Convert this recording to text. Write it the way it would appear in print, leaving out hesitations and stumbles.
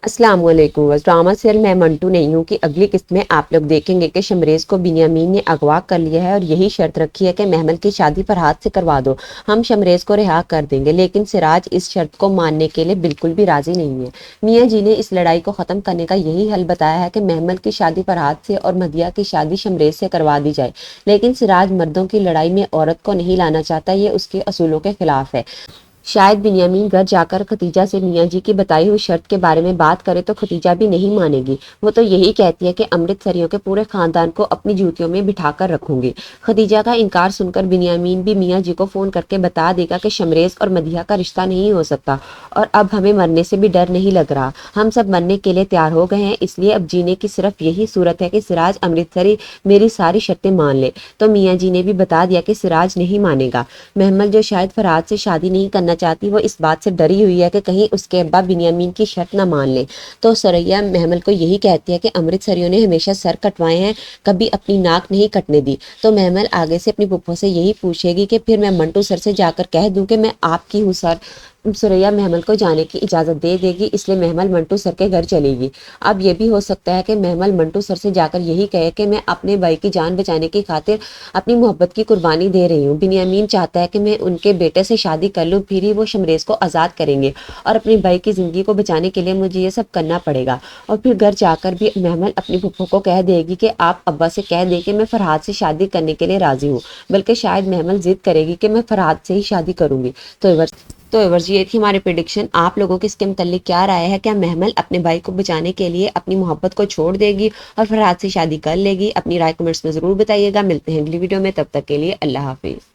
السلام علیکم، drama serial میں منٹو نہیں ہوں کی اگلی قسط میں آپ لوگ دیکھیں گے کہ شمریز کو بنیامین نے اغوا کر لیا ہے اور یہی شرط رکھی ہے کہ محمل کی شادی فرحات سے کروا دو، ہم شمریز کو رہا کر دیں گے۔ لیکن سراج اس شرط کو ماننے کے لیے بالکل بھی راضی نہیں ہے۔ میاں جی نے اس لڑائی کو ختم کرنے کا یہی حل بتایا ہے کہ محمل کی شادی فرحات سے اور مدیحہ کی شادی شمریز سے کروا دی جائے، لیکن سراج مردوں کی لڑائی میں عورت کو نہیں لانا چاہتا، یہ اس کے اصولوں کے خلاف ہے۔ شاید بنیامین گھر جا کر ختیجہ سے میاں جی کی بتائی ہوئی شرط کے بارے میں بات کرے تو ختیجہ بھی نہیں مانے گی۔ وہ تو یہی کہتی ہے کہ امرتسریوں کے پورے خاندان کو اپنی جوتیوں میں بٹھا کر رکھوں گی۔ ختیجہ کا انکار سن کر بنیامین بھی میاں جی کو فون کر کے بتا دے گا کہ شمریز اور مدیحہ کا رشتہ نہیں ہو سکتا اور اب ہمیں مرنے سے بھی ڈر نہیں لگ رہا، ہم سب مرنے کے لیے تیار ہو گئے ہیں، اس لیے اب جینے کی صرف یہی صورت ہے کہ سراج امرتسری میری ساری شرطیں مان لے۔ تو میاں جی نے بھی بتا دیا کہ سراج نہیں مانے گا۔ محمل جو شاید فرحات سے شادی نہیں کرنا چاہتی، وہ اس بات سے ڈری ہوئی ہے کہ کہیں اس کے ابا بنیامین کی شرط نہ مان لیں۔ تو سریا محمل کو یہی کہتی ہے کہ امرتسریوں نے ہمیشہ سر کٹوائے ہیں، کبھی اپنی ناک نہیں کٹنے دی۔ تو محمل آگے سے اپنی پھپھو سے یہی پوچھے گی کہ پھر میں منٹو سر سے جا کر کہہ دوں کہ میں آپ کی ہوں سر۔ سریا محمل کو جانے کی اجازت دے دے گی، اس لیے محمل منٹو سر کے گھر چلے گی۔ اب یہ بھی ہو سکتا ہے کہ محمل منٹو سر سے جا کر یہی کہے کہ میں اپنے بھائی کی جان بچانے کی خاطر اپنی محبت کی قربانی دے رہی ہوں، بنیامین چاہتا ہے کہ میں ان کے بیٹے سے شادی کر لوں، پھر ہی وہ شمریز کو آزاد کریں گے اور اپنے بھائی کی زندگی کو بچانے کے لیے مجھے یہ سب کرنا پڑے گا۔ اور پھر گھر جا کر بھی محمل اپنی پھپھو کو کہہ دے گی کہ آپ ابا سے کہہ دیں کہ میں فرحات سے شادی کرنے کے لیے راضی ہوں، بلکہ شاید محمل ضد کرے گی کہ میں فرحات سے ہی شادی کروں گی۔ تو ایورز یہ تھی ہماری پریڈکشن۔ آپ لوگوں کی اس کے متعلق کیا رائے ہے؟ کیا محمل اپنے بھائی کو بچانے کے لیے اپنی محبت کو چھوڑ دے گی اور فرحات سے شادی کر لے گی؟ اپنی رائے کمنٹس میں ضرور بتائیے گا۔ ملتے ہیں اگلی ویڈیو میں، تب تک کے لیے اللہ حافظ۔